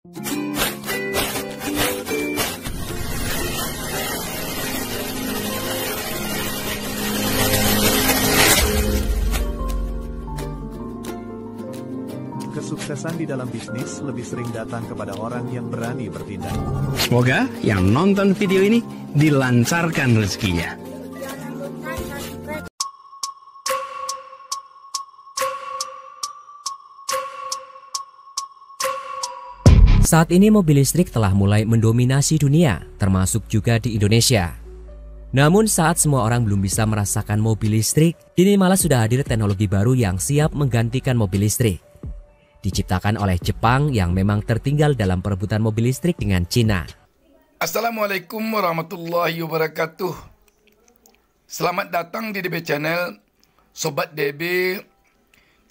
Kesuksesan di dalam bisnis lebih sering datang kepada orang yang berani bertindak. Semoga yang nonton video ini dilancarkan rezekinya. Saat ini mobil listrik telah mulai mendominasi dunia, termasuk juga di Indonesia. Namun saat semua orang belum bisa merasakan mobil listrik, kini malah sudah hadir teknologi baru yang siap menggantikan mobil listrik. Diciptakan oleh Jepang yang memang tertinggal dalam perebutan mobil listrik dengan Cina. Assalamualaikum warahmatullahi wabarakatuh. Selamat datang di DB Channel. Sobat DB,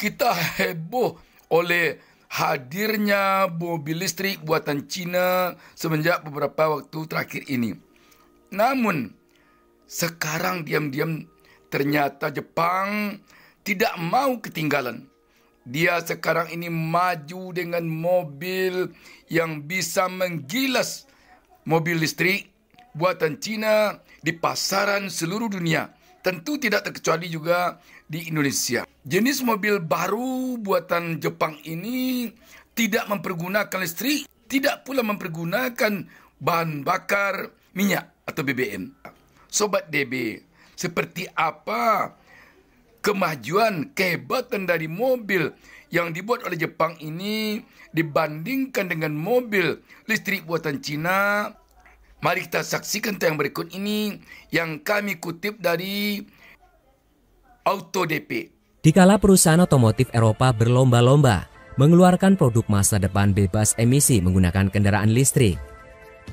kita heboh oleh hadirnya mobil listrik buatan Cina semenjak beberapa waktu terakhir ini. Namun, sekarang diam-diam ternyata Jepang tidak mau ketinggalan. Dia sekarang ini maju dengan mobil yang bisa menggilas mobil listrik buatan Cina di pasaran seluruh dunia. Tentu tidak terkecuali juga di Indonesia. Jenis mobil baru buatan Jepang ini tidak mempergunakan listrik, tidak pula mempergunakan bahan bakar minyak atau BBM. Sobat DB, seperti apa kemajuan, kehebatan dari mobil yang dibuat oleh Jepang ini dibandingkan dengan mobil listrik buatan Cina? Mari kita saksikan yang berikut ini yang kami kutip dari AutoDP. Dikala perusahaan otomotif Eropa berlomba-lomba mengeluarkan produk masa depan bebas emisi menggunakan kendaraan listrik,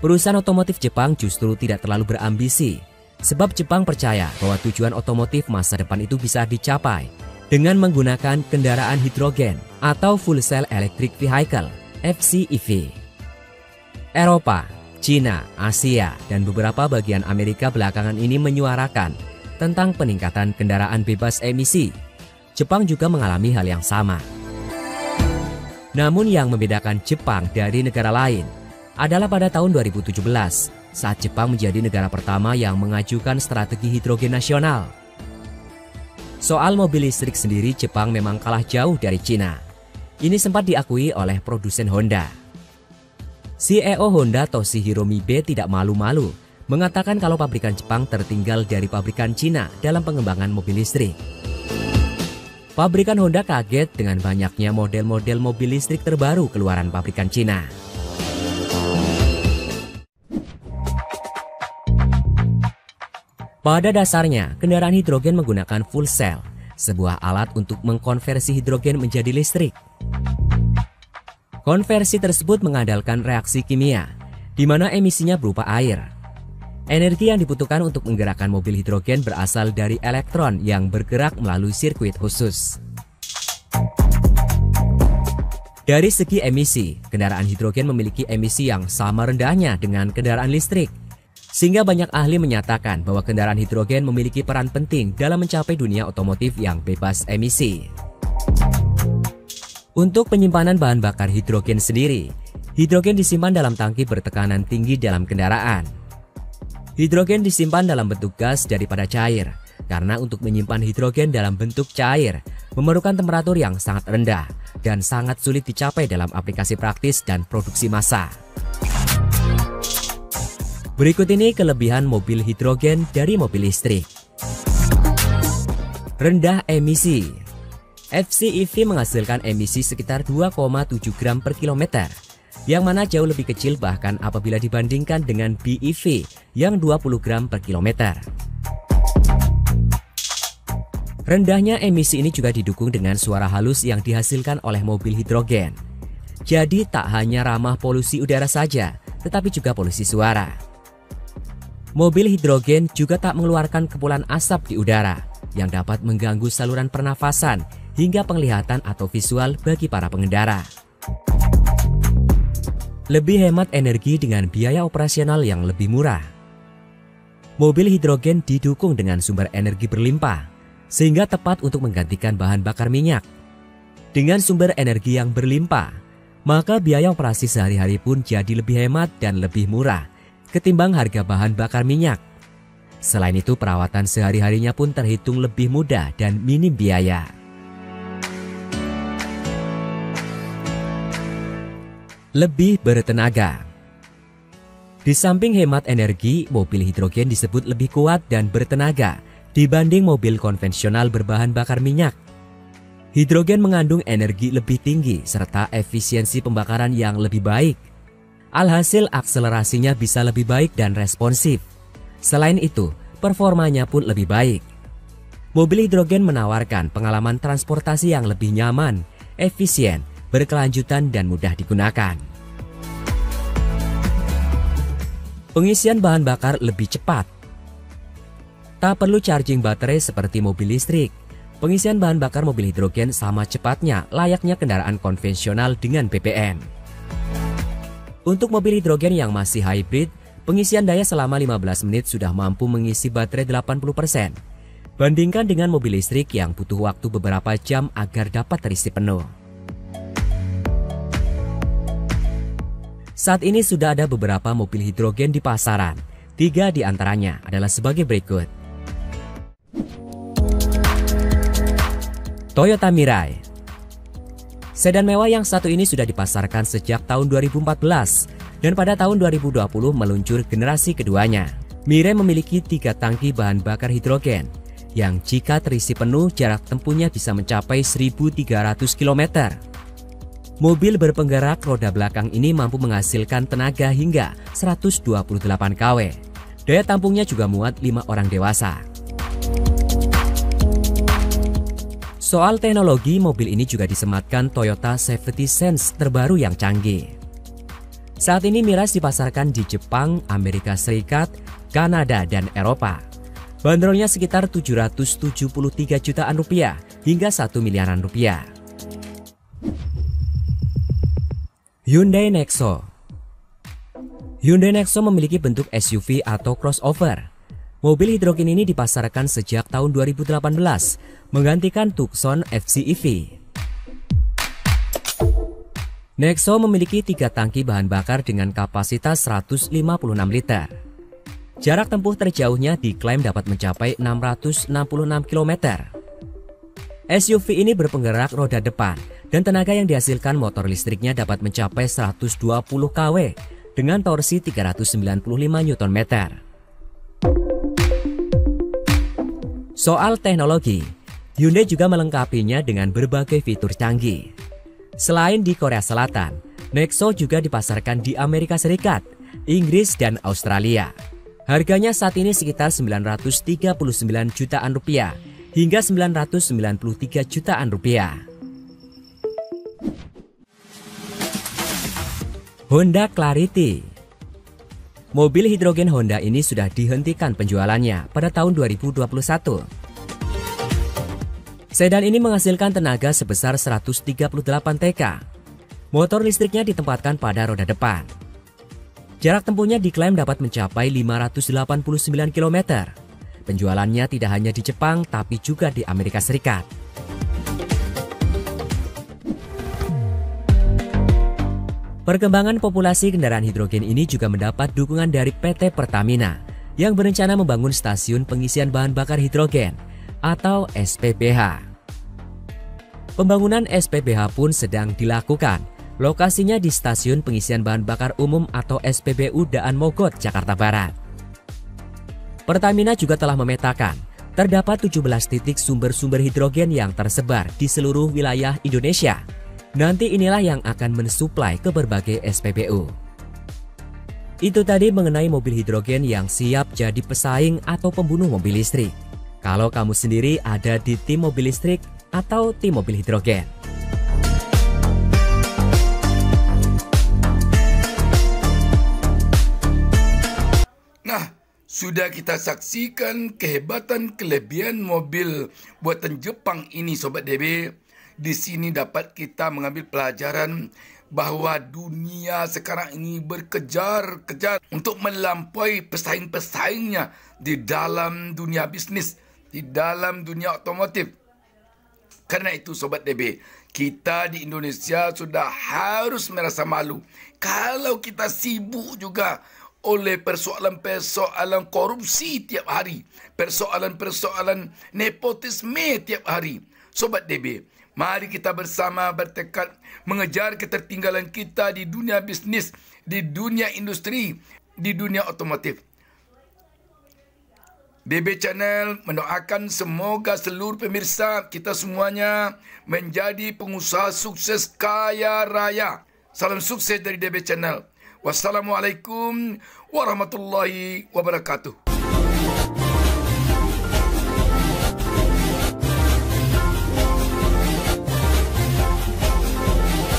perusahaan otomotif Jepang justru tidak terlalu berambisi. Sebab Jepang percaya bahwa tujuan otomotif masa depan itu bisa dicapai dengan menggunakan kendaraan hidrogen atau Full Cell Electric Vehicle (FCEV). Eropa, Cina, Asia, dan beberapa bagian Amerika belakangan ini menyuarakan tentang peningkatan kendaraan bebas emisi. Jepang juga mengalami hal yang sama. Namun yang membedakan Jepang dari negara lain adalah pada tahun 2017 saat Jepang menjadi negara pertama yang mengajukan strategi hidrogen nasional. Soal mobil listrik sendiri, Jepang memang kalah jauh dari Cina. Ini sempat diakui oleh produsen Honda. CEO Honda Toshihiro Mibe tidak malu-malu mengatakan kalau pabrikan Jepang tertinggal dari pabrikan Cina dalam pengembangan mobil listrik. Pabrikan Honda kaget dengan banyaknya model-model mobil listrik terbaru keluaran pabrikan Cina. Pada dasarnya, kendaraan hidrogen menggunakan fuel cell, sebuah alat untuk mengkonversi hidrogen menjadi listrik. Konversi tersebut mengandalkan reaksi kimia, di mana emisinya berupa air. Energi yang dibutuhkan untuk menggerakkan mobil hidrogen berasal dari elektron yang bergerak melalui sirkuit khusus. Dari segi emisi, kendaraan hidrogen memiliki emisi yang sama rendahnya dengan kendaraan listrik. Sehingga banyak ahli menyatakan bahwa kendaraan hidrogen memiliki peran penting dalam mencapai dunia otomotif yang bebas emisi. Untuk penyimpanan bahan bakar hidrogen sendiri, hidrogen disimpan dalam tangki bertekanan tinggi dalam kendaraan. Hidrogen disimpan dalam bentuk gas daripada cair, karena untuk menyimpan hidrogen dalam bentuk cair memerlukan temperatur yang sangat rendah dan sangat sulit dicapai dalam aplikasi praktis dan produksi massal. Berikut ini kelebihan mobil hidrogen dari mobil listrik. Rendah emisi. FCEV menghasilkan emisi sekitar 2,7 gram per kilometer, yang mana jauh lebih kecil bahkan apabila dibandingkan dengan BEV yang 20 gram per kilometer. Rendahnya emisi ini juga didukung dengan suara halus yang dihasilkan oleh mobil hidrogen. Jadi tak hanya ramah polusi udara saja, tetapi juga polusi suara. Mobil hidrogen juga tak mengeluarkan kepulan asap di udara yang dapat mengganggu saluran pernafasan hingga penglihatan atau visual bagi para pengendara. Lebih hemat energi dengan biaya operasional yang lebih murah. Mobil hidrogen didukung dengan sumber energi berlimpah, sehingga tepat untuk menggantikan bahan bakar minyak. Dengan sumber energi yang berlimpah, maka biaya operasi sehari-hari pun jadi lebih hemat dan lebih murah ketimbang harga bahan bakar minyak. Selain itu, perawatan sehari-harinya pun terhitung lebih mudah dan minim biaya. Lebih bertenaga. Di samping hemat energi, mobil hidrogen disebut lebih kuat dan bertenaga dibanding mobil konvensional berbahan bakar minyak. Hidrogen mengandung energi lebih tinggi serta efisiensi pembakaran yang lebih baik. Alhasil akselerasinya bisa lebih baik dan responsif. Selain itu, performanya pun lebih baik. Mobil hidrogen menawarkan pengalaman transportasi yang lebih nyaman, efisien, berkelanjutan dan mudah digunakan. Pengisian bahan bakar lebih cepat. Tak perlu charging baterai seperti mobil listrik. Pengisian bahan bakar mobil hidrogen sama cepatnya layaknya kendaraan konvensional dengan BBM. Untuk mobil hidrogen yang masih hybrid, pengisian daya selama 15 menit sudah mampu mengisi baterai 80%. Bandingkan dengan mobil listrik yang butuh waktu beberapa jam agar dapat terisi penuh. Saat ini sudah ada beberapa mobil hidrogen di pasaran. 3 di antaranya adalah sebagai berikut. Toyota Mirai. Sedan mewah yang satu ini sudah dipasarkan sejak tahun 2014 dan pada tahun 2020 meluncur generasi keduanya. Mirai memiliki 3 tangki bahan bakar hidrogen yang jika terisi penuh jarak tempuhnya bisa mencapai 1.300 km. Mobil berpenggerak roda belakang ini mampu menghasilkan tenaga hingga 128 kW. Daya tampungnya juga muat 5 orang dewasa. Soal teknologi, mobil ini juga disematkan Toyota Safety Sense terbaru yang canggih. Saat ini Mirai dipasarkan di Jepang, Amerika Serikat, Kanada, dan Eropa. Bandrolnya sekitar 773 jutaan rupiah hingga 1 miliaran rupiah. Hyundai Nexo. Hyundai Nexo memiliki bentuk SUV atau crossover. Mobil hidrogen ini dipasarkan sejak tahun 2018, menggantikan Tucson FCEV. Nexo memiliki 3 tangki bahan bakar dengan kapasitas 156 liter. Jarak tempuh terjauhnya diklaim dapat mencapai 666 km. SUV ini berpenggerak roda depan dan tenaga yang dihasilkan motor listriknya dapat mencapai 120 kW dengan torsi 395 Nm. Soal teknologi, Hyundai juga melengkapinya dengan berbagai fitur canggih. Selain di Korea Selatan, Nexo juga dipasarkan di Amerika Serikat, Inggris, dan Australia. Harganya saat ini sekitar 939 jutaan rupiah hingga 993 jutaan rupiah. Honda Clarity. Mobil hidrogen Honda ini sudah dihentikan penjualannya pada tahun 2021. Sedan ini menghasilkan tenaga sebesar 138 TK. Motor listriknya ditempatkan pada roda depan. Jarak tempuhnya diklaim dapat mencapai 589 km. Penjualannya tidak hanya di Jepang tapi juga di Amerika Serikat. Perkembangan populasi kendaraan hidrogen ini juga mendapat dukungan dari PT Pertamina yang berencana membangun stasiun pengisian bahan bakar hidrogen atau SPBH. Pembangunan SPBH pun sedang dilakukan. Lokasinya di Stasiun Pengisian Bahan Bakar Umum atau SPBU Daan Mogot, Jakarta Barat. Pertamina juga telah memetakan terdapat 17 titik sumber-sumber hidrogen yang tersebar di seluruh wilayah Indonesia. Nanti inilah yang akan mensuplai ke berbagai SPBU. Itu tadi mengenai mobil hidrogen yang siap jadi pesaing atau pembunuh mobil listrik. Kalau kamu sendiri ada di tim mobil listrik atau tim mobil hidrogen? Nah, sudah kita saksikan kehebatan kelebihan mobil buatan Jepang ini, Sobat DB. Di sini dapat kita mengambil pelajaran bahawa dunia sekarang ini berkejar-kejar untuk melampaui pesaing-pesaingnya di dalam dunia bisnis, di dalam dunia otomotif. Karena itu, Sobat DB, Kita di Indonesia sudah harus merasa malu kalau kita sibuk juga oleh persoalan-persoalan korupsi tiap hari, persoalan-persoalan nepotisme tiap hari. Sobat DB, mari kita bersama bertekad mengejar ketertinggalan kita di dunia bisnis, di dunia industri, di dunia otomotif. DB Channel mendoakan semoga seluruh pemirsa kita semuanya menjadi pengusaha sukses kaya raya. Salam sukses dari DB Channel. Wassalamualaikum warahmatullahi wabarakatuh.